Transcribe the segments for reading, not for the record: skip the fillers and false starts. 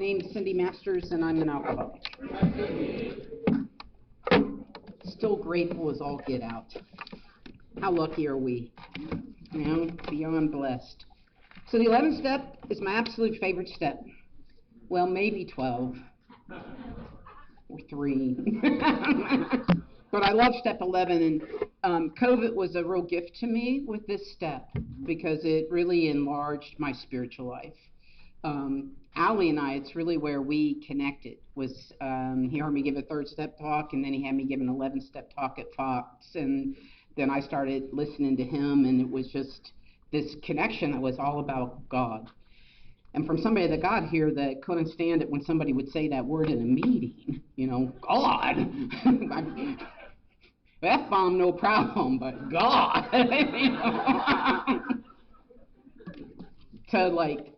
name is Cyndi Masters, and I'm an alcoholic. Still grateful as all get out. How lucky are we? You know, beyond blessed. So the 11th step is my absolute favorite step. Well, maybe 12 or 3. But I love step 11, and COVID was a real gift to me with this step because it really enlarged my spiritual life. Allie and I, it's really where we connected. He heard me give a 3rd step talk, and then he had me give an 11th step talk at Fox, and then I started listening to him, and it was just this connection that was all about God. And from somebody that got here that couldn't stand it when somebody would say that word in a meeting, you know, God. F-bomb, no problem, but God. To like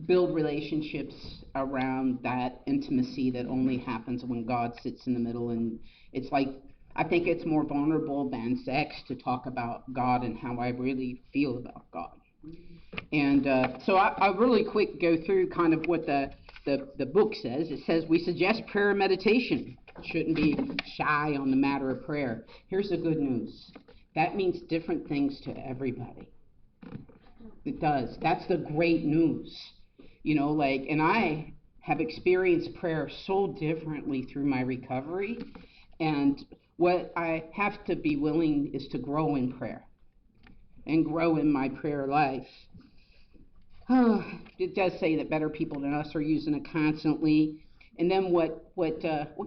build relationships around that intimacy that only happens when God sits in the middle. And it's like, I think it's more vulnerable than sex to talk about God and how I really feel about God. And so I really quick go through kind of what the book says. It says we suggest prayer and meditation. Shouldn't be shy on the matter of prayer. Here's the good news. That means different things to everybody. It does. That's the great news. You know, like, and I have experienced prayer so differently through my recovery. And what I have to be willing is to grow in prayer and grow in my prayer life. It does say that better people than us are using it constantly. And then what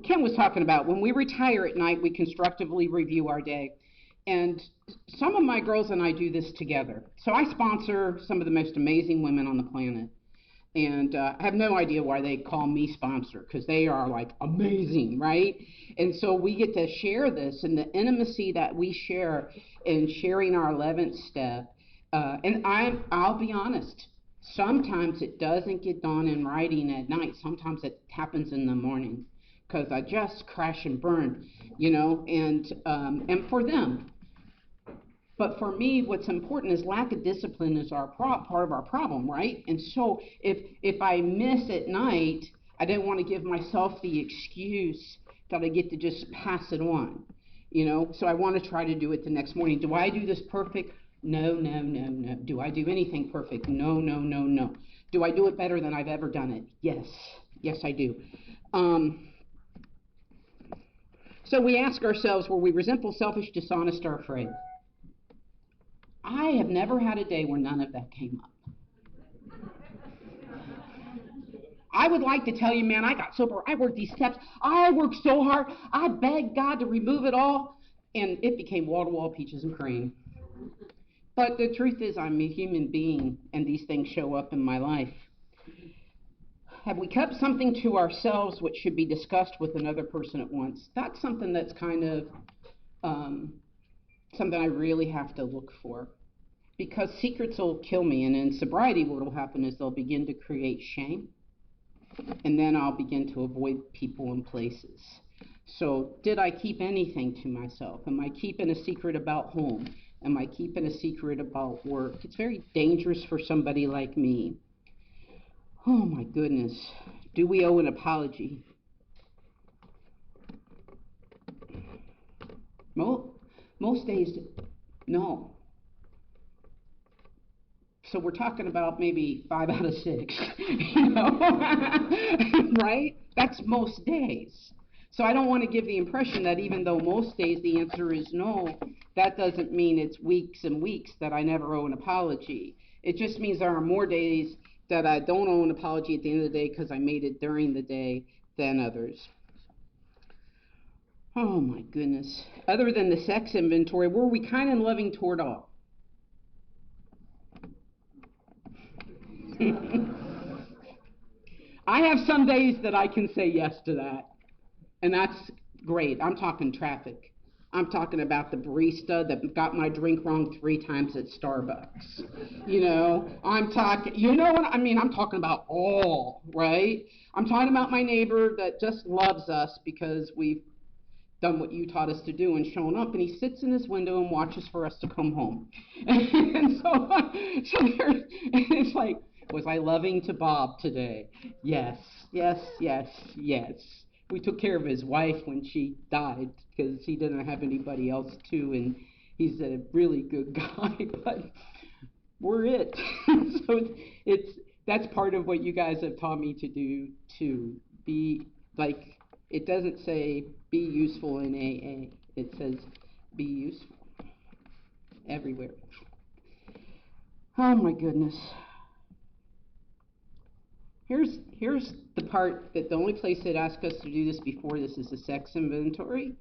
Ken was talking about, when we retire at night, we constructively review our day. And some of my girls and I do this together. So I sponsor some of the most amazing women on the planet. And I have no idea why they call me sponsor, because they are like amazing, right? And so we get to share this, and the intimacy that we share in sharing our 11th step. And I'll be honest, sometimes it doesn't get done in writing at night. Sometimes it happens in the morning, because I just crash and burn, you know, and for them. But for me, what's important is lack of discipline is our part of our problem, right? And so if I miss at night, I don't want to give myself the excuse that I get to just pass it on, you know? So I want to try to do it the next morning. Do I do this perfect? No, no, no, no. Do I do anything perfect? No, no, no, no. Do I do it better than I've ever done it? Yes. Yes, I do. So we ask ourselves, were we resentful, selfish, dishonest, or afraid? I have never had a day where none of that came up. I would like to tell you, man, I got sober. I worked these steps. I worked so hard. I begged God to remove it all, and it became wall-to-wall peaches and cream. But the truth is, I'm a human being, and these things show up in my life. Have we kept something to ourselves which should be discussed with another person at once? That's something that's kind of something I really have to look for. Because secrets will kill me, and in sobriety what will happen is they'll begin to create shame, and then I'll begin to avoid people and places. So did I keep anything to myself? Am I keeping a secret about home? Am I keeping a secret about work? It's very dangerous for somebody like me. Oh my goodness. Do we owe an apology? Most days, no. So we're talking about maybe 5 out of 6, you know, right? That's most days. So I don't want to give the impression that even though most days the answer is no, that doesn't mean it's weeks and weeks that I never owe an apology. It just means there are more days that I don't owe an apology at the end of the day because I made it during the day than others. Oh my goodness. Other than the sex inventory, were we kind and loving toward all? I have some days that I can say yes to that, and that's great. I'm talking traffic. I'm talking about the barista that got my drink wrong 3 times at Starbucks. You know, I'm talking, you know what I mean? I'm talking about all, right? I'm talking about my neighbor that just loves us because we've done what you taught us to do and shown up, and he sits in his window and watches for us to come home. And so it's like, Was I loving to Bob today? Yes, yes, yes, yes. We took care of his wife when she died because he didn't have anybody else to, and he's a really good guy, but we're it. So that's part of what you guys have taught me to do too. Be like, it doesn't say be useful in AA. It says be useful everywhere. Oh my goodness. Here's the part that the only place that asks us to do this before this is the sex inventory,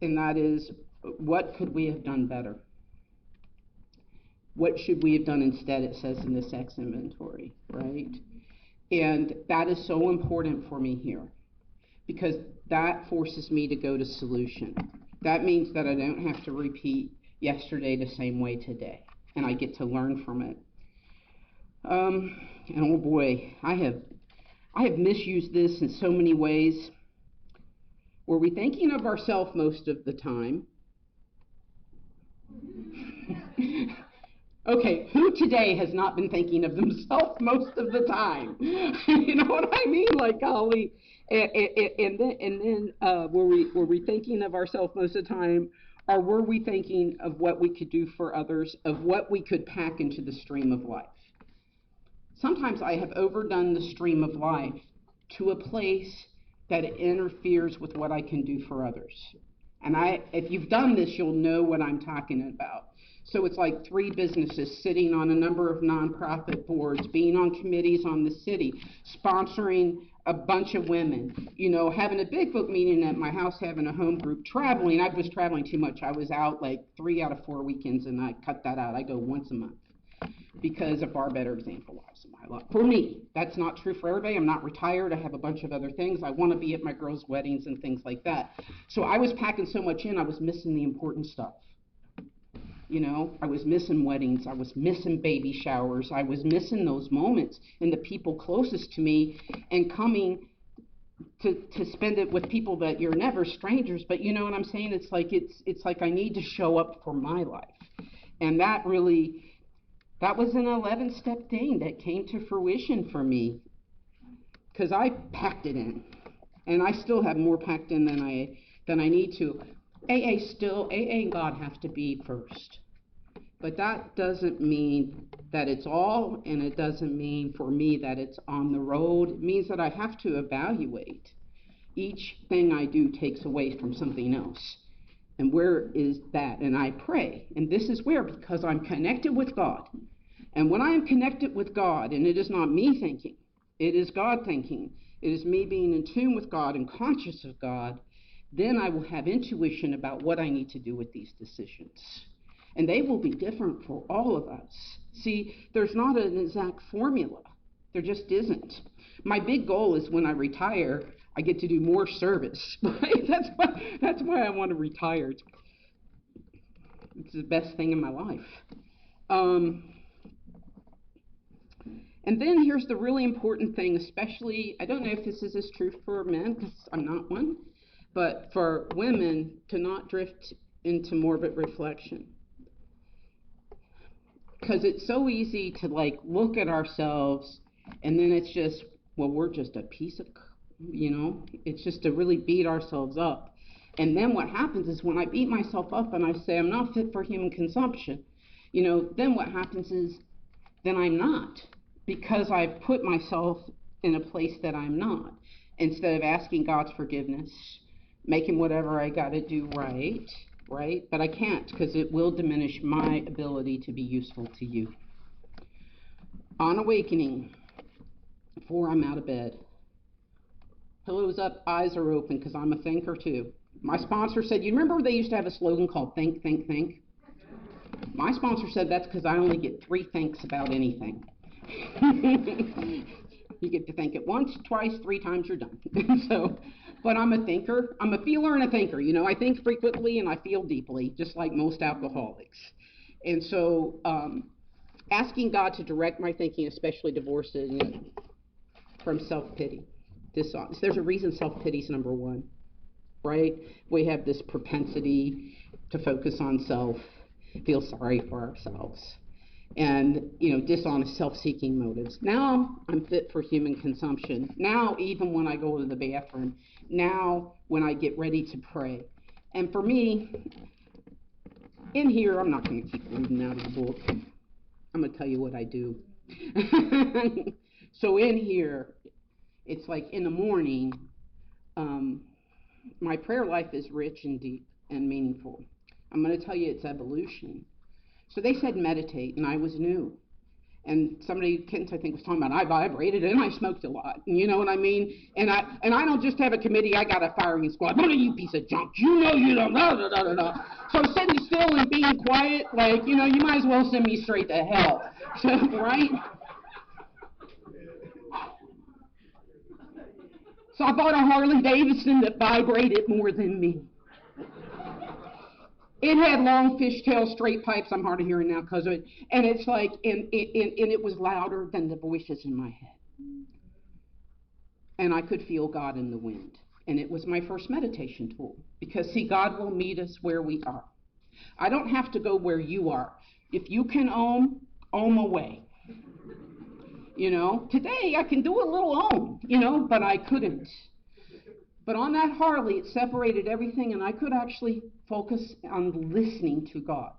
and that is, what could we have done better? What should we have done instead, it says in the sex inventory, right? And that is so important for me here, because that forces me to go to solution. That means that I don't have to repeat yesterday the same way today, and I get to learn from it. And oh boy, I have misused this in so many ways. Were we thinking of ourselves most of the time? Okay, who today has not been thinking of themselves most of the time? You know what I mean? Like, golly. And then were we thinking of ourselves most of the time, or were we thinking of what we could do for others, of what we could pack into the stream of life? Sometimes I have overdone the stream of life to a place that it interferes with what I can do for others. And if you've done this, you'll know what I'm talking about. So it's like 3 businesses, sitting on a number of nonprofit boards, being on committees on the city, sponsoring a bunch of women, having a big book meeting at my house, having a home group, traveling. I was traveling too much. I was out like 3 out of 4 weekends, and I cut that out. I go once a month because a far better example lives in my life. For me, that's not true for everybody. I'm not retired. I have a bunch of other things. I want to be at my girls' weddings and things like that. So I was packing so much in, I was missing the important stuff. I was missing weddings. I was missing baby showers. I was missing those moments and the people closest to me, and coming to spend it with people that you're never strangers, but you know what I'm saying? It's like I need to show up for my life. And that was an 11-step thing that came to fruition for me, because I packed it in, and I still have more packed in than I need to. AA and God have to be first, but that doesn't mean that it's all, and it doesn't mean for me that it's on the road. It means that I have to evaluate. Each thing I do takes away from something else. And where is that? And I pray, and this is where, because I'm connected with God. And when I am connected with God, and it is not me thinking, it is God thinking, it is me being in tune with God and conscious of God, then I will have intuition about what I need to do with these decisions. And they will be different for all of us. See, there's not an exact formula. There just isn't. My big goal is when I retire, I get to do more service, right? That's why I want to retire. It's the best thing in my life. And then here's the really important thing, especially, I don't know if this is as true for men, because I'm not one, but for women, to not drift into morbid reflection. Because it's so easy to look at ourselves, and then it's just, well, we're just a piece of, it's just to really beat ourselves up. And then what happens is, when I beat myself up and I say I'm not fit for human consumption, then what happens is, then I'm not, because I've put myself in a place that I'm not. Instead of asking God's forgiveness, making whatever I got to do right? But I can't, because it will diminish my ability to be useful to you. On awakening, before I'm out of bed, pillows up, eyes are open, because I'm a thinker too. My sponsor said, you remember they used to have a slogan called think, think, think? My sponsor said that's because I only get 3 thinks about anything. You get to think it once, twice, 3 times, you're done. But I'm a thinker. I'm a feeler and a thinker. I think frequently and I feel deeply, just like most alcoholics. And so asking God to direct my thinking, especially divorces, from self-pity. Dishonest. There's a reason self-pity is number 1, right? We have this propensity to focus on self, feel sorry for ourselves. and, dishonest, self-seeking motives. Now I'm fit for human consumption. Now, even when I go to the bathroom, now when I get ready to pray. And for me, in here, I'm not going to keep reading out of the book. I'm going to tell you what I do. So in here, it's like in the morning, my prayer life is rich and deep and meaningful. I'm going to tell you it's evolution. So they said meditate, and I was new. And somebody, Kent, I think, was talking about I vibrated and I smoked a lot. And you know what I mean? And I don't just have a committee, I got a firing squad. None of you piece of junk. You know you don't. Da, da, da, da, da. So sitting still and being quiet, like, you might as well send me straight to hell. So, right? So I bought a Harley Davidson that vibrated more than me. It had long fishtail straight pipes. I'm hard of hearing now because of it. And it's like, and it was louder than the voices in my head. And I could feel God in the wind. And it was my first meditation tool. Because, see, God will meet us where we are. I don't have to go where you are. If you can ohm away. Today I can do a little ohm, but I couldn't. But on that Harley, it separated everything, and I could actually focus on listening to God.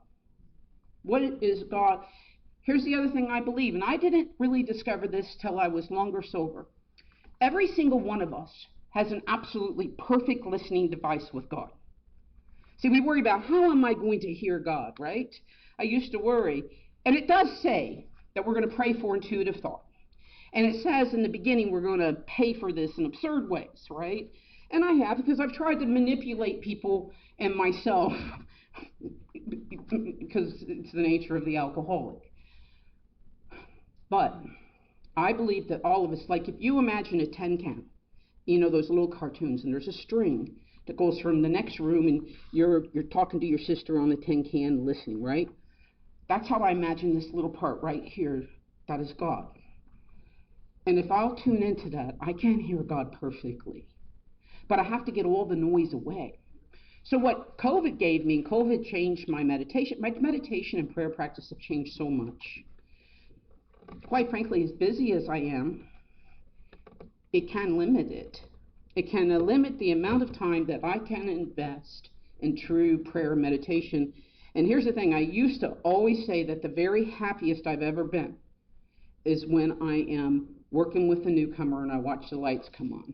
What is God? Here's the other thing I believe, and I didn't really discover this till I was longer sober. Every single one of us has an absolutely perfect listening device with God. See, we worry about how am I going to hear God, right? I used to worry. And it does say that we're going to pray for intuitive thought. And it says in the beginning we're going to pay for this in absurd ways, right? And I have, because I've tried to manipulate people and myself because it's the nature of the alcoholic. But I believe that all of us, like if you imagine a 10 count, those little cartoons, and there's a string that goes from the next room, and you're talking to your sister on the tin can listening, right? That's how I imagine this little part right here, that is God. And if I'll tune into that, I can hear God perfectly. But I have to get all the noise away. So what COVID gave me, COVID changed my meditation. My meditation and prayer practice have changed so much. Quite frankly, as busy as I am, it can limit it. It can limit the amount of time that I can invest in true prayer and meditation. And here's the thing, I used to always say that the very happiest I've ever been is when I am working with a newcomer and I watch the lights come on.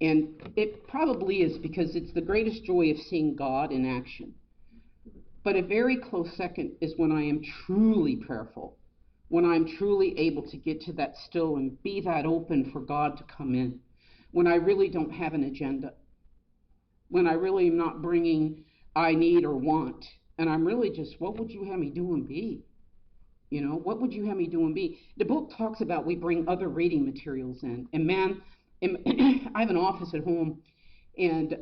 And it probably is because it's the greatest joy of seeing God in action. But a very close second is when I am truly prayerful, when I'm truly able to get to that still and be that open for God to come in, when I really don't have an agenda, when I really am not bringing I need or want, and I'm really just, what would you have me do and be? What would you have me do and be? The book talks about we bring other reading materials in. And man, I have an office at home, and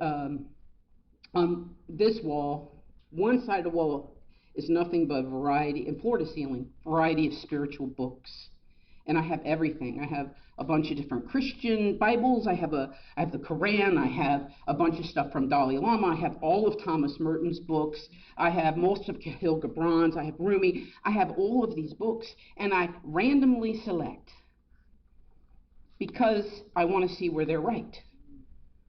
on this wall, one side of the wall is nothing but variety, and floor to ceiling, variety of spiritual books. And I have everything. I have a bunch of different Christian Bibles. I have the Quran. I have a bunch of stuff from Dalai Lama. I have all of Thomas Merton's books. I have most of Khalil Gibran's. I have Rumi. I have all of these books, and I randomly select because I want to see where they're right.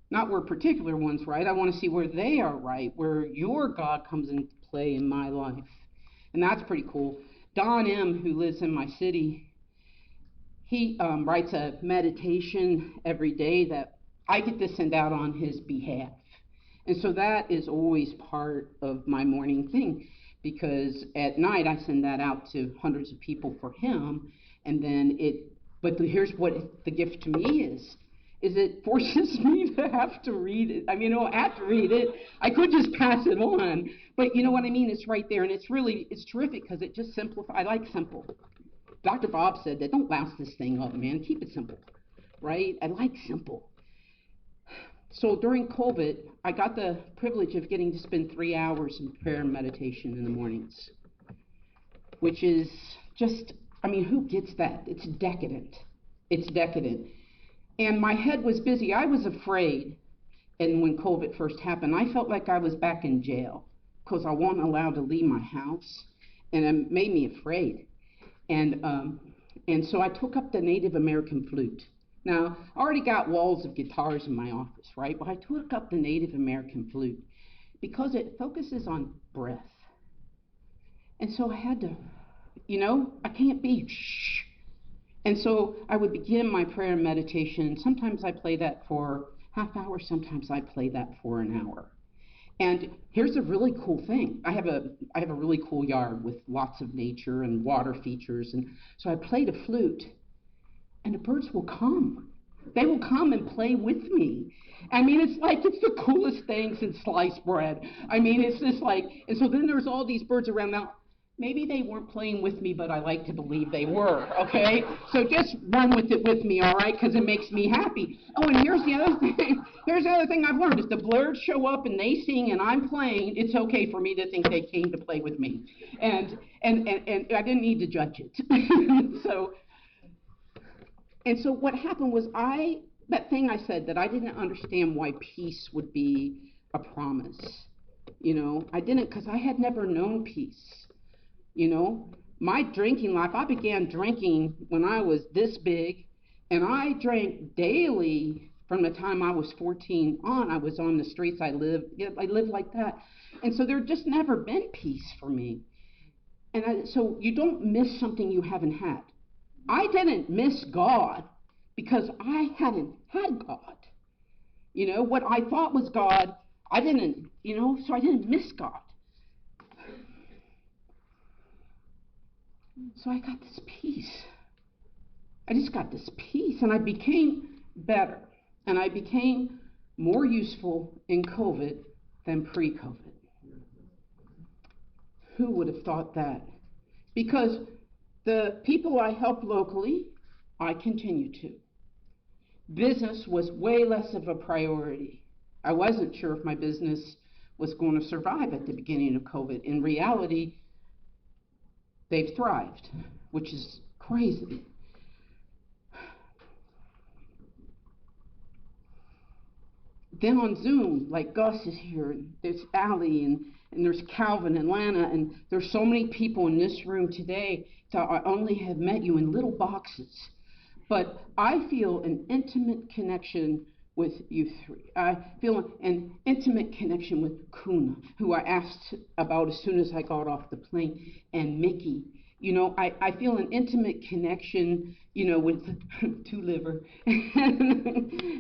Not where particular one's right. I want to see where they are right, where your God comes into play in my life. And that's pretty cool. Don M., who lives in my city, he writes a meditation every day that I get to send out on his behalf. And so that is always part of my morning thing, because at night I send that out to hundreds of people for him, and then here's what the gift to me is it forces me to have to read it. I mean, I don't have to read it. I could just pass it on, but you know what I mean? It's right there, and it's terrific because it just simplifies. I like simple. Dr. Bob said that don't louse this thing up, man. Keep it simple, right? I like simple. So during COVID, I got the privilege of getting to spend 3 hours in prayer and meditation in the mornings, which is just, who gets that? It's decadent. It's decadent. And my head was busy. I was afraid, and when COVID first happened, I felt like I was back in jail because I wasn't allowed to leave my house. and it made me afraid. And so I took up the Native American flute. Now, I already got walls of guitars in my office, right? But I took up the Native American flute because it focuses on breath. And so I had to, I can't be shh. And so I would begin my prayer and meditation. Sometimes I play that for half hour, sometimes I play that for an hour. And here's a really cool thing. I have a really cool yard with lots of nature and water features, and so I played a flute, and the birds will come. They will come and play with me. I mean, it's the coolest thing since sliced bread. I mean, it's just like, and so then there's all these birds around. Now, maybe they weren't playing with me, but I like to believe they were, okay? So just run with it with me, all right, because it makes me happy. Oh, and here's the other thing. Here's the other thing I've learned. If the birds show up and they sing and I'm playing, it's okay for me to think they came to play with me. And I didn't need to judge it. So what happened was that thing I said that I didn't understand why peace would be a promise. I didn't, because I had never known peace. My drinking life, I began drinking when I was this big, and I drank daily from the time I was 14 on. I was on the streets. I lived like that. And so there just never been peace for me. And so you don't miss something you haven't had. I didn't miss God because I hadn't had God. What I thought was God, I didn't, so I didn't miss God. So I got this peace. I just got this peace, and I became better, and I became more useful in COVID than pre-COVID. Who would have thought that? Because the people I help locally, I continue to. Business was way less of a priority. I wasn't sure if my business was going to survive at the beginning of COVID. In reality, they've thrived, which is crazy. Then on Zoom, like Gus is here, and there's Allie, and there's Calvin and Lana, and there's so many people in this room today that I only have met you in little boxes. But I feel an intimate connection with you three. I feel an intimate connection with Kuna, who I asked about as soon as I got off the plane, and Mickey. I feel an intimate connection, with two liver.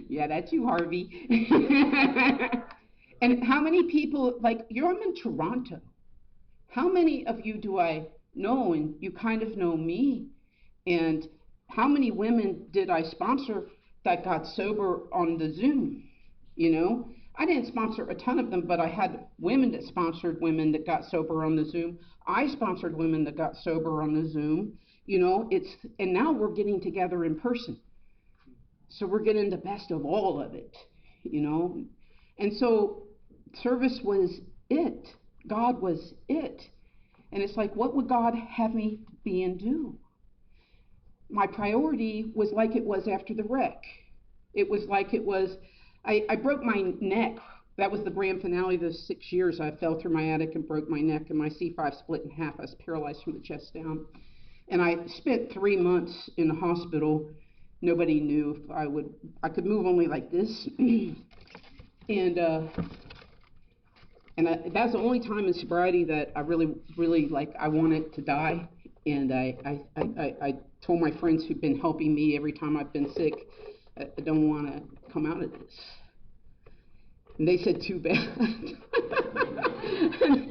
Yeah, that's you, Harvey. And how many people, I'm in Toronto. How many of you do I know, and you kind of know me? And how many women did I sponsor that got sober on the Zoom? I didn't sponsor a ton of them, but I had women that sponsored women that got sober on the Zoom. I sponsored women that got sober on the Zoom. And now we're getting together in person. So we're getting the best of all of it, And so service was it. God was it. And it's like, what would God have me be and do? My priority was like it was after the wreck. It was like it was, I broke my neck. That was the grand finale of those 6 years. I fell through my attic and broke my neck, and my C5 split in half. I was paralyzed from the chest down. And I spent 3 months in the hospital. Nobody knew if I could move only like this. That's the only time in sobriety that I really, really, I wanted to die. And I told my friends who've been helping me every time I've been sick, I don't want to come out of this. And they said, too bad. And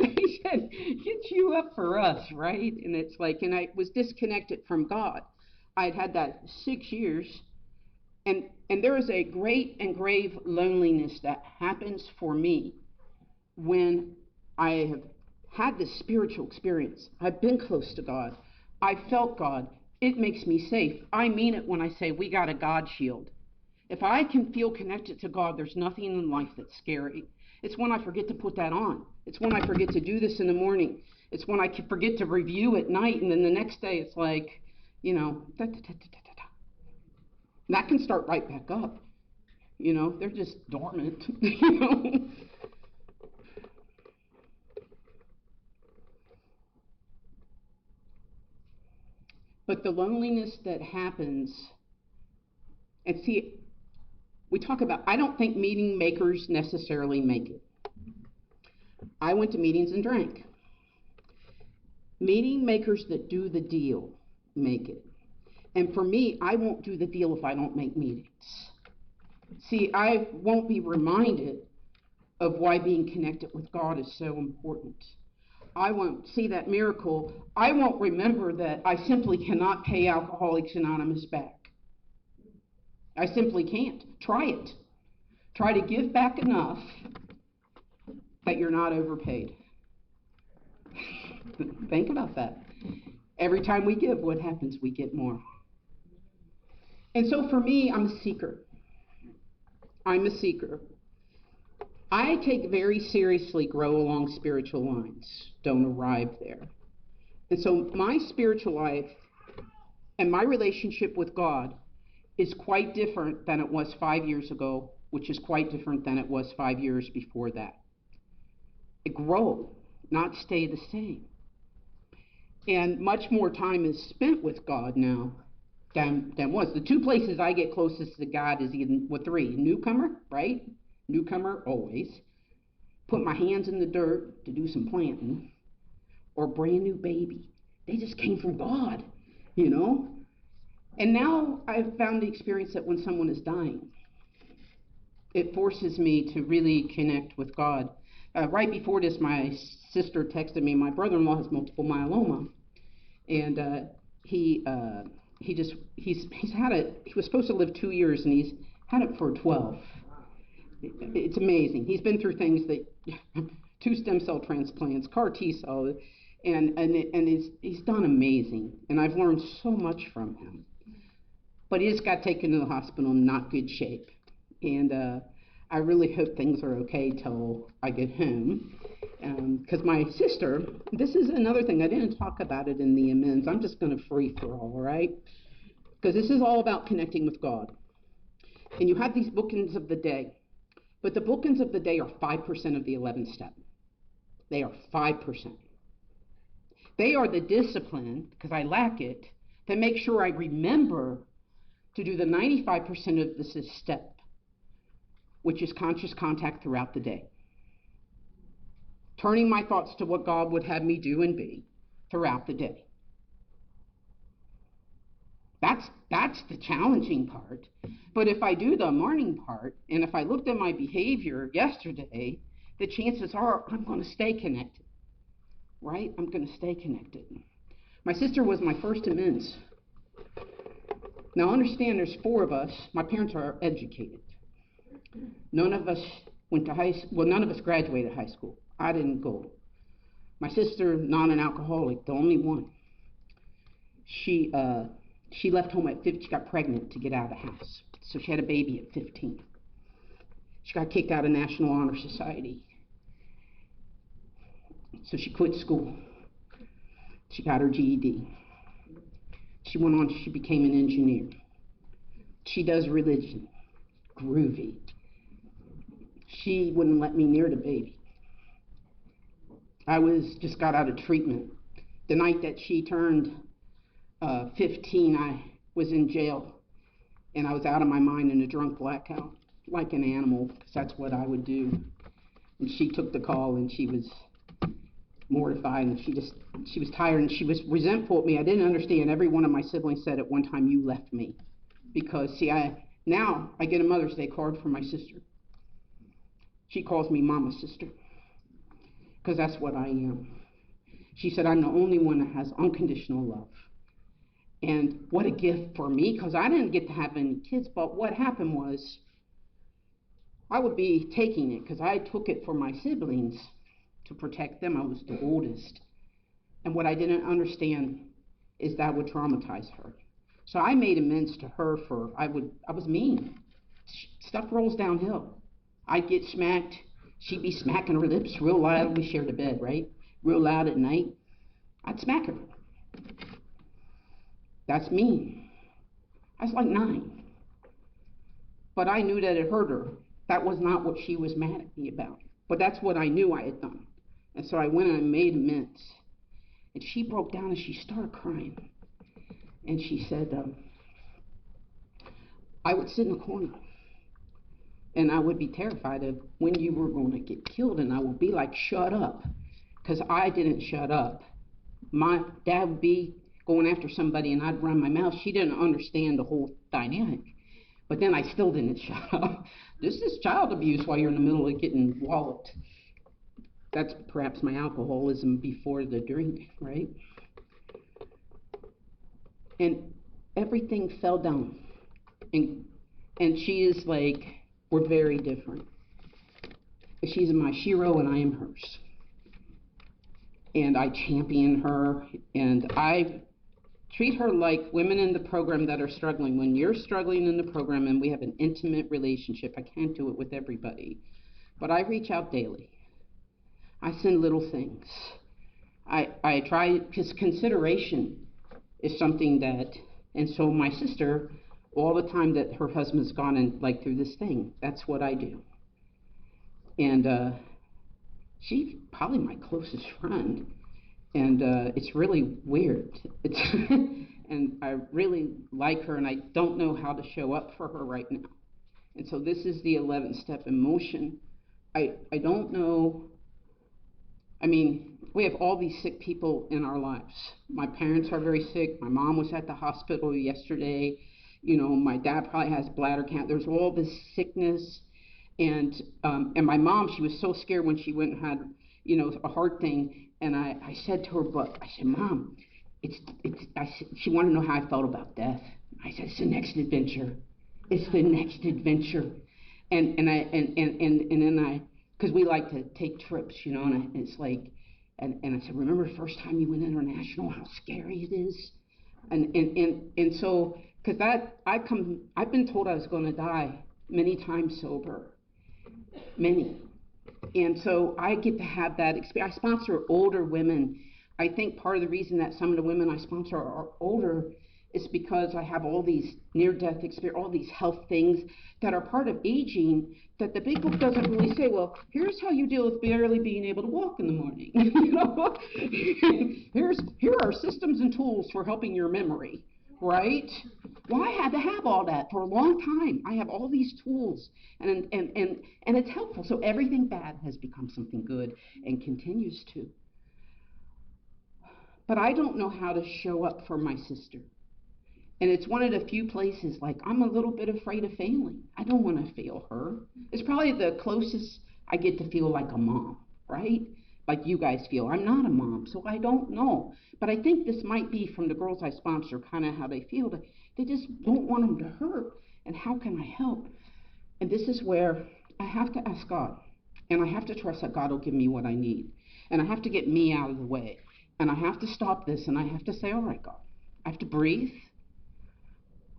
they said, get you up for us, right? And it's like, and I was disconnected from God. I'd had that 6 years. And there is a great and grave loneliness that happens for me when I have had this spiritual experience. I've been close to God. I felt God. It makes me safe. I mean it when I say we got a God shield. If I can feel connected to God, there's nothing in life that's scary. It's when I forget to put that on. It's when I forget to do this in the morning. It's when I forget to review at night, and then the next day it's like, da, da, da, da, da, da. And that can start right back up. They're just dormant, But the loneliness that happens, and see, we talk about, I don't think meeting makers necessarily make it. I went to meetings and drank. Meeting makers that do the deal make it. And for me, I won't do the deal if I don't make meetings. See, I won't be reminded of why being connected with God is so important. I won't see that miracle. I won't remember that I simply cannot pay Alcoholics Anonymous back. I simply can't. Try it. Try to give back enough that you're not overpaid. Think about that. Every time we give, what happens? We get more. And so for me, I'm a seeker. I'm a seeker. I take very seriously grow along spiritual lines, don't arrive there. And so my spiritual life and my relationship with God is quite different than it was 5 years ago, which is quite different than it was 5 years before that. It grow, not stay the same. And much more time is spent with God now than was. The two places I get closest to God is three. Newcomer, right? Newcomer, always. Put my hands in the dirt to do some planting. Or brand new baby. They just came from God, you know? And now I've found the experience that when someone is dying, it forces me to really connect with God. Right before this, my sister texted me, my brother-in-law has multiple myeloma. And he was supposed to live 2 years, and he's had it for 12. It's amazing. He's been through things that 2 stem cell transplants, CAR T cell, and he's done amazing. And I've learned so much from him. But he just got taken to the hospital in not good shape. And I really hope things are okay till I get home. Because my sister, this is another thing, I didn't talk about it in the amends. I'm just going to free for all right? Because this is all about connecting with God. And you have these bookends of the day. But the bookends of the day are 5% of the 11th step. They are 5%. They are the discipline, because I lack it, to make sure I remember to do the 95% of this step, which is conscious contact throughout the day. Turning my thoughts to what God would have me do and be throughout the day. That's the challenging part. But if I do the morning part, and if I looked at my behavior yesterday, the chances are I'm going to stay connected. Right? I'm going to stay connected. My sister was my first amends. Now understand there's 4 of us. My parents are educated. None of us went to high school. Well, none of us graduated high school. I didn't go. My sister, not an alcoholic, the only one. She left home at 50. She got pregnant to get out of the house. So she had a baby at 15. She got kicked out of National Honor Society. So she quit school. She got her GED. She went on, she became an engineer. She does religion. Groovy. She wouldn't let me near the baby. I just got out of treatment. The night that she turned 15, I was in jail, and I was out of my mind in a drunk blackout, like an animal, because that's what I would do. And she took the call, and she was mortified, and she was tired, and she was resentful at me. I didn't understand. Every one of my siblings said at one time, "You left me," because see, now I get a Mother's Day card from my sister. She calls me Mama Sister, because that's what I am. She said, "I'm the only one that has unconditional love." And what a gift for me, because I didn't get to have any kids, but what happened was I would be taking it, because I took it for my siblings to protect them. I was the oldest. And what I didn't understand is that would traumatize her. So I made amends to her for, I was mean. Stuff rolls downhill. I'd get smacked. She'd be smacking her lips real loud. We shared a bed, right? Real loud at night. I'd smack her. That's mean. I was like 9. But I knew that it hurt her. That was not what she was mad at me about. But that's what I knew I had done. And so I went and I made amends. And she broke down and she started crying. And she said, I would sit in a corner and I would be terrified of when you were going to get killed, and I would be like, shut up, because I didn't shut up. My dad would be going after somebody and I'd run my mouth. She didn't understand the whole dynamic, but then I still didn't shut up. This is child abuse while you're in the middle of getting walloped. That's perhaps my alcoholism before the drink, right? And everything fell down. And she is like, we're very different. She's my hero and I am hers. And I champion her, and I treat her like women in the program that are struggling. When you're struggling in the program and we have an intimate relationship, I can't do it with everybody, but I reach out daily. I send little things. I try, because consideration is something that, and so my sister, all the time that her husband's gone and like through this thing, that's what I do. And she's probably my closest friend, and it's really weird. It's and I really like her, and I don't know how to show up for her right now. And so this is the 11th step in motion. I don't know. I mean, we have all these sick people in our lives. My parents are very sick. My mom was at the hospital yesterday. You know, my dad probably has bladder cancer. There's all this sickness. And my mom, she was so scared when she went and had, you know, a heart thing. And I said to her, but I said, Mom, she wanted to know how I felt about death. I said, it's the next adventure. It's the next adventure. And then I, because we like to take trips, you know, and it's like, and I said, remember the first time you went international, how scary it is? And so, because I've been told I was going to die many times sober. Many. And so I get to have that experience. I sponsor older women. I think part of the reason that some of the women I sponsor are older is because I have all these near-death experience, all these health things that are part of aging that the big book doesn't really say, well, here's how you deal with barely being able to walk in the morning. You know? Here are systems and tools for helping your memory, right? Well, I had to have all that for a long time. I have all these tools, and it's helpful. So everything bad has become something good and continues to. But I don't know how to show up for my sister. And it's one of the few places, like, I'm a little bit afraid of failing. I don't want to fail her. It's probably the closest I get to feel like a mom, right? Like you guys feel. I'm not a mom, so I don't know. But I think this might be from the girls I sponsor, kind of how they feel. They just don't want them to hurt. And how can I help? And this is where I have to ask God. And I have to trust that God will give me what I need. And I have to get me out of the way. And I have to stop this, and I have to say, all right, God. I have to breathe.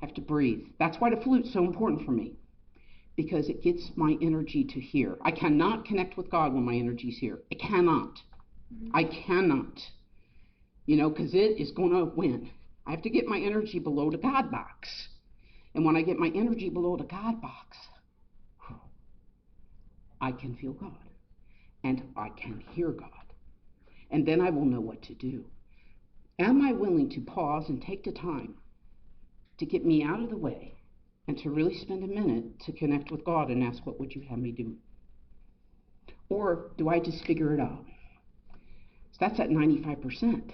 I have to breathe. That's why the flute's so important for me, because it gets my energy to here. I cannot connect with God when my energy's here. I cannot. I cannot. You know, because it is going to win. I have to get my energy below the God box. And when I get my energy below the God box, I can feel God. And I can hear God. And then I will know what to do. Am I willing to pause and take the time to get me out of the way and to really spend a minute to connect with God and ask, what would you have me do? Or do I just figure it out? So that's at 95%,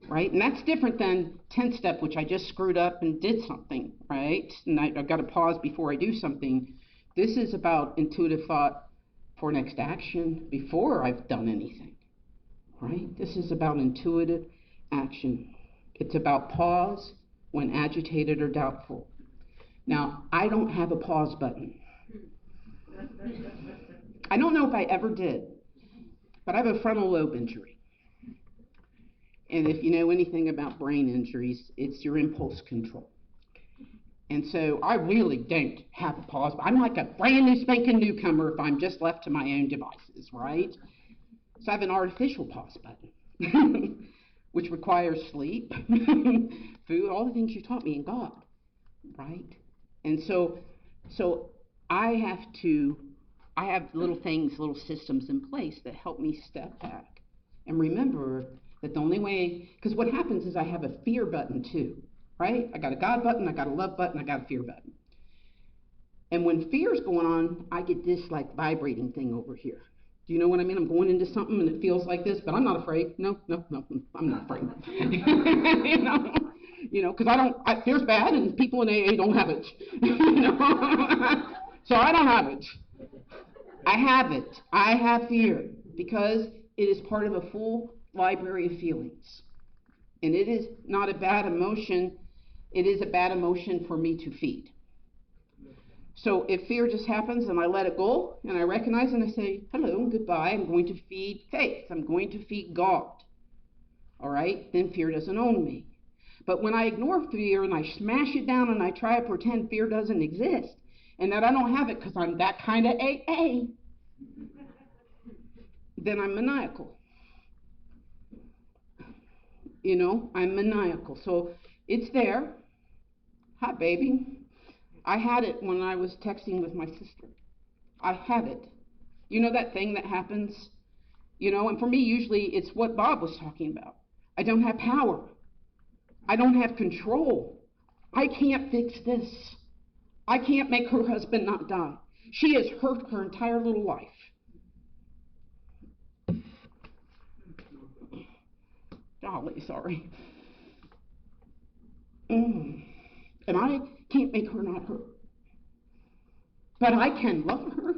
right? And that's different than 10th step, which I just screwed up and did something, right? And I've got to pause before I do something. This is about intuitive thought for next action before I've done anything, right? This is about intuitive action. It's about pause when agitated or doubtful. Now, I don't have a pause button. I don't know if I ever did, but I have a frontal lobe injury. And if you know anything about brain injuries, it's your impulse control. And so I really don't have a pause button. I'm like a brand new spanking newcomer if I'm just left to my own devices, right? So I have an artificial pause button, which requires sleep, food, all the things you taught me in God, right? And so I have little things, little systems in place that help me step back and remember That the only way, because what happens is I have a fear button too, right? I got a God button, I got a love button, I got a fear button. And when fear's going on, I get this like vibrating thing over here. Do you know what I mean? I'm going into something and it feels like this, but I'm not afraid. No, I'm not afraid. Because fear's bad and people in AA don't have it. So I don't have it. I have it. I have fear because it is part of a full library of feelings. And it is not a bad emotion. It is a bad emotion for me to feed. So if fear just happens and I let it go and I recognize and I say, hello, goodbye, I'm going to feed faith. I'm going to feed God. All right? Then fear doesn't own me. But when I ignore fear and I smash it down and I try to pretend fear doesn't exist and that I don't have it because I'm that kind of AA, then I'm maniacal. I'm maniacal. So it's there. Hi, baby. I had it when I was texting with my sister. I had it. You know that thing that happens? And for me, usually it's what Bob was talking about. I don't have power. I don't have control. I can't fix this. I can't make her husband not die. She has hurt her entire little life. Golly, sorry. And I can't make her not hurt. But I can love her.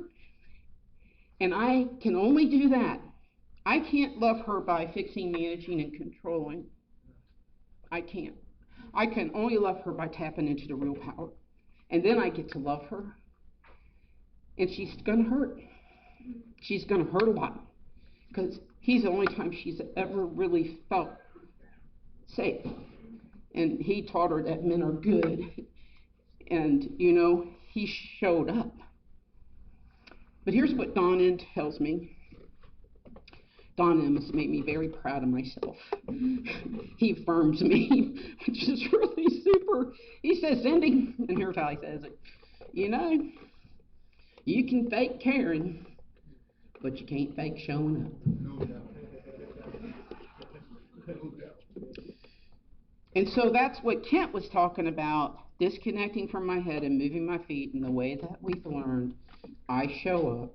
And I can only do that. I can't love her by fixing, managing, and controlling. I can't. I can only love her by tapping into the real power. And then I get to love her. And she's going to hurt. She's going to hurt a lot. Because he's the only time she's ever really felt safe. And he taught her that men are good. And, he showed up. But here's what Don N tells me. Don M has made me very proud of myself. He affirms me, which is really super. He says, Cyndi, and here's how he says it, you can fake caring, but you can't fake showing up. No doubt. And so that's what Kent was talking about, disconnecting from my head and moving my feet in the way that we've learned. I show up,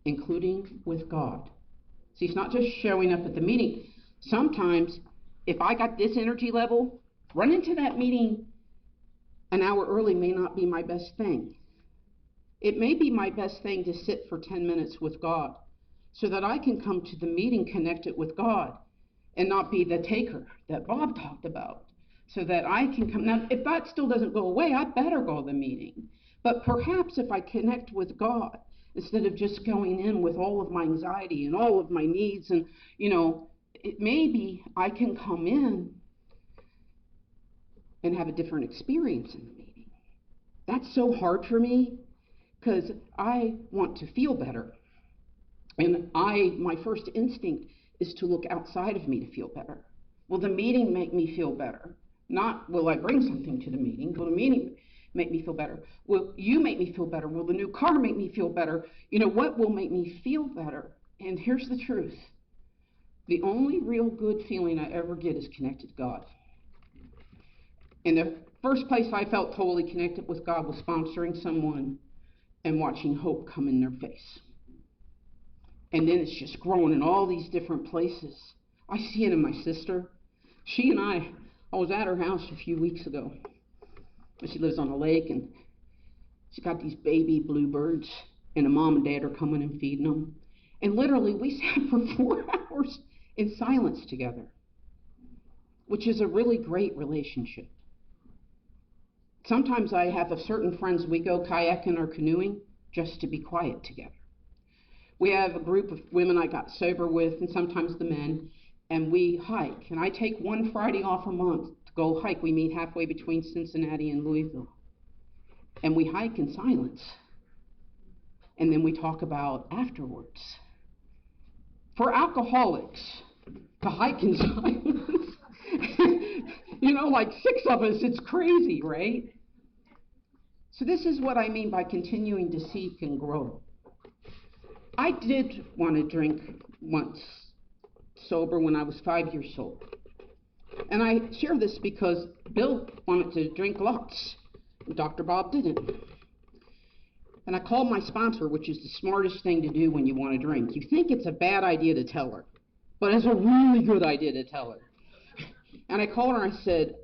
including with God. See, it's not just showing up at the meeting. Sometimes, if I got this energy level, running to that meeting an hour early may not be my best thing. It may be my best thing to sit for 10 minutes with God so that I can come to the meeting connected with God and not be the taker that Bob talked about. So that I can come. Now, if that still doesn't go away, I better go to the meeting. But perhaps if I connect with God, instead of just going in with all of my anxiety and all of my needs, and, maybe I can come in and have a different experience in the meeting. That's so hard for me because I want to feel better. And my first instinct is to look outside of me to feel better. Will the meeting make me feel better? Not will I bring something to the meeting. Will the meeting make me feel better? Will you make me feel better? Will the new car make me feel better? What will make me feel better? And here's the truth. The only real good feeling I ever get is connected to God. And the first place I felt totally connected with God was sponsoring someone and watching hope come in their face. And then it's just growing in all these different places. I see it in my sister. She and I was at her house a few weeks ago. She lives on a lake, and she's got these baby bluebirds, and a mom and dad are coming and feeding them. And literally, we sat for 4 hours in silence together, which is a really great relationship. Sometimes I have certain friends, we go kayaking or canoeing just to be quiet together. We have a group of women I got sober with, and sometimes the men, and we hike. And I take one Friday off a month to go hike. We meet halfway between Cincinnati and Louisville. And we hike in silence. And then we talk about afterwards. For alcoholics, to hike in silence, like 6 of us, it's crazy, right? So this is what I mean by continuing to seek and grow. I did want to drink once sober when I was 5 years old. And I share this because Bill wanted to drink lots, and Dr. Bob didn't. And I called my sponsor, which is the smartest thing to do when you want to drink. You think it's a bad idea to tell her, but it's a really good idea to tell her. And I called her and I said,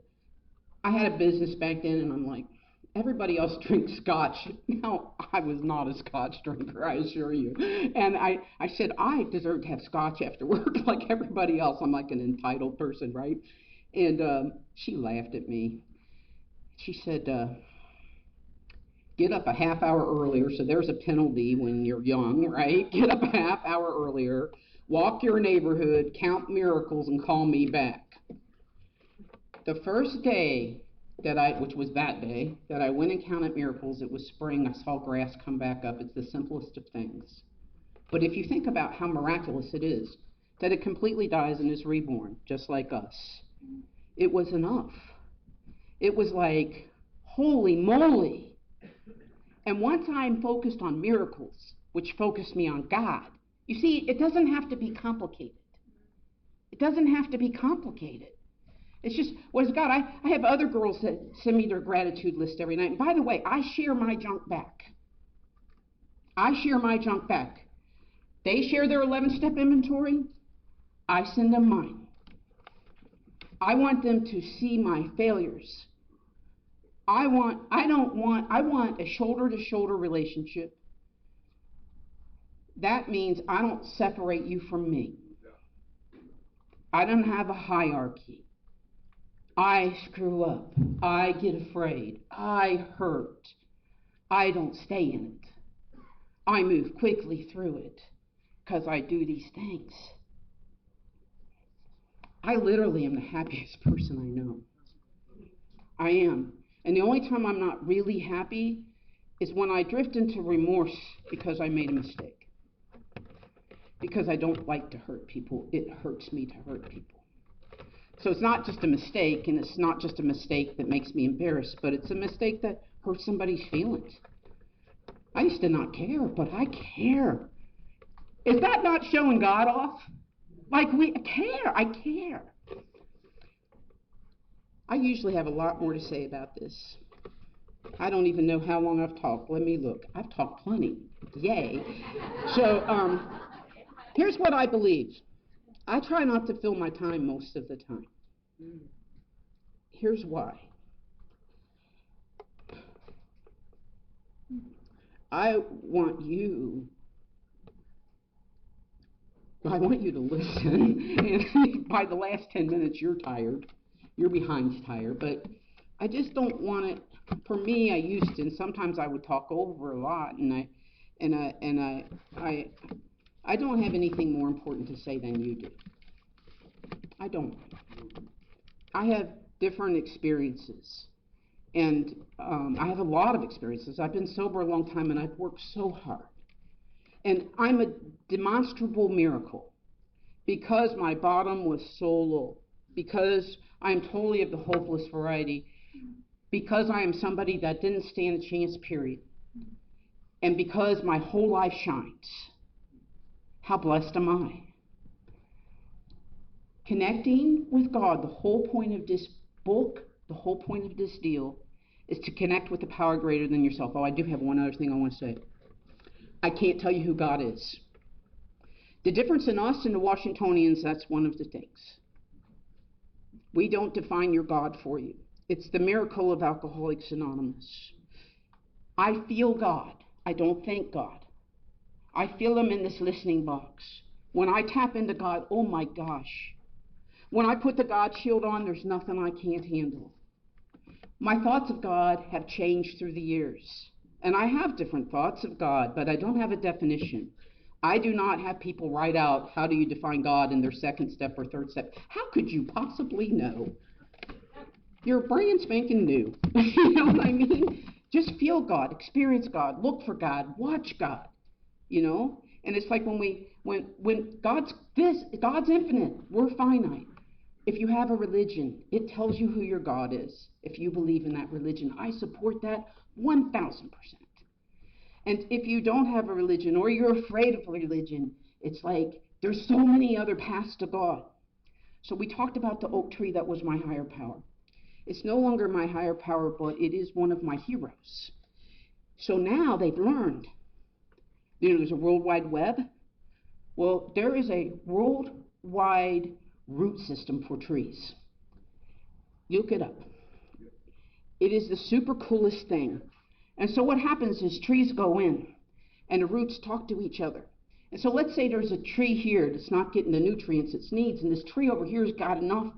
I had a business back then, and I'm like, everybody else drinks scotch. Now, I was not a scotch drinker, I assure you. And I said, I deserve to have scotch after work like everybody else. I'm like an entitled person, right? And she laughed at me. She said, get up a half hour earlier, so there's a penalty when you're young, right? Get up a half hour earlier, walk your neighborhood, count miracles, and call me back. The first day which was that day, that I went and counted miracles, it was spring, I saw grass come back up. It's the simplest of things. But if you think about how miraculous it is, that it completely dies and is reborn, just like us, it was enough. It was like, holy moly. And once I'm focused on miracles, which focus me on God, you see, it doesn't have to be complicated. It doesn't have to be complicated. It's just, what is God? I have other girls that send me their gratitude list every night. And by the way, I share my junk back. I share my junk back. They share their 11-step inventory. I send them mine. I want them to see my failures. I want a shoulder-to-shoulder relationship. That means I don't separate you from me. I don't have a hierarchy. I screw up. I get afraid. I hurt. I don't stay in it. I move quickly through it because I do these things. I literally am the happiest person I know. I am. And the only time I'm not really happy is when I drift into remorse because I made a mistake. Because I don't like to hurt people. It hurts me to hurt people. So it's not just a mistake, and it's not just a mistake that makes me embarrassed, but it's a mistake that hurts somebody's feelings. I used to not care, but I care. Is that not showing God off? Like, I care. I usually have a lot more to say about this. I don't even know how long I've talked. Let me look. I've talked plenty. Yay. So here's what I believe. I try not to fill my time most of the time. Here's why. I want you to listen. And by the last 10 minutes, you're tired. You're behind tired. But I just don't want it. For me, I used to, and sometimes I would talk over a lot, and I don't have anything more important to say than you do. I don't. I have different experiences, and I have a lot of experiences. I've been sober a long time, and I've worked so hard. And I'm a demonstrable miracle because my bottom was so low, because I'm totally of the hopeless variety, because I am somebody that didn't stand a chance, period, and because my whole life shines. How blessed am I? Connecting with God, the whole point of this book, the whole point of this deal, is to connect with the power greater than yourself. Oh, I do have one other thing I want to say. I can't tell you who God is. The difference in us and the Washingtonians, that's one of the things. We don't define your God for you. It's the miracle of Alcoholics Anonymous. I feel God. I don't think God. I feel him in this listening box. When I tap into God, oh my gosh. When I put the God shield on, there's nothing I can't handle. My thoughts of God have changed through the years. And I have different thoughts of God, but I don't have a definition. I do not have people write out, how do you define God in their second step or third step. How could you possibly know? You're brand spanking new. You know what I mean? Just feel God, experience God, look for God, watch God. You know? And it's like when God's infinite, we're finite. If you have a religion, it tells you who your God is. If you believe in that religion, I support that 1,000%. And if you don't have a religion or you're afraid of religion, it's like There's so many other paths to God. So we talked about the oak tree that was my higher power. It's no longer my higher power, but it is one of my heroes. So now they've learned, there's a World Wide Web. Well, there is a worldwide root system for trees. Look it up. It is the super coolest thing. And so what happens is trees go in, and the roots talk to each other. And so let's say there's a tree here that's not getting the nutrients it needs, and this tree over here has got enough.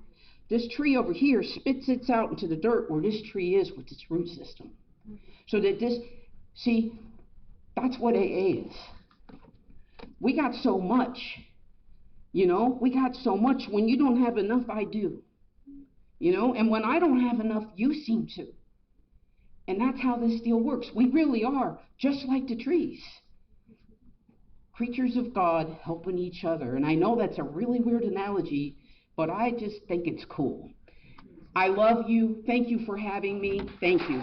This tree over here spits it out into the dirt where this tree is with its root system. So that this, see, that's what AA is. We got so much, we got so much. When you don't have enough, I do. And when I don't have enough, you seem to. And that's how this deal works. We really are just like the trees. Creatures of God helping each other. And I know that's a really weird analogy, but I just think it's cool. I love you. Thank you for having me. Thank you.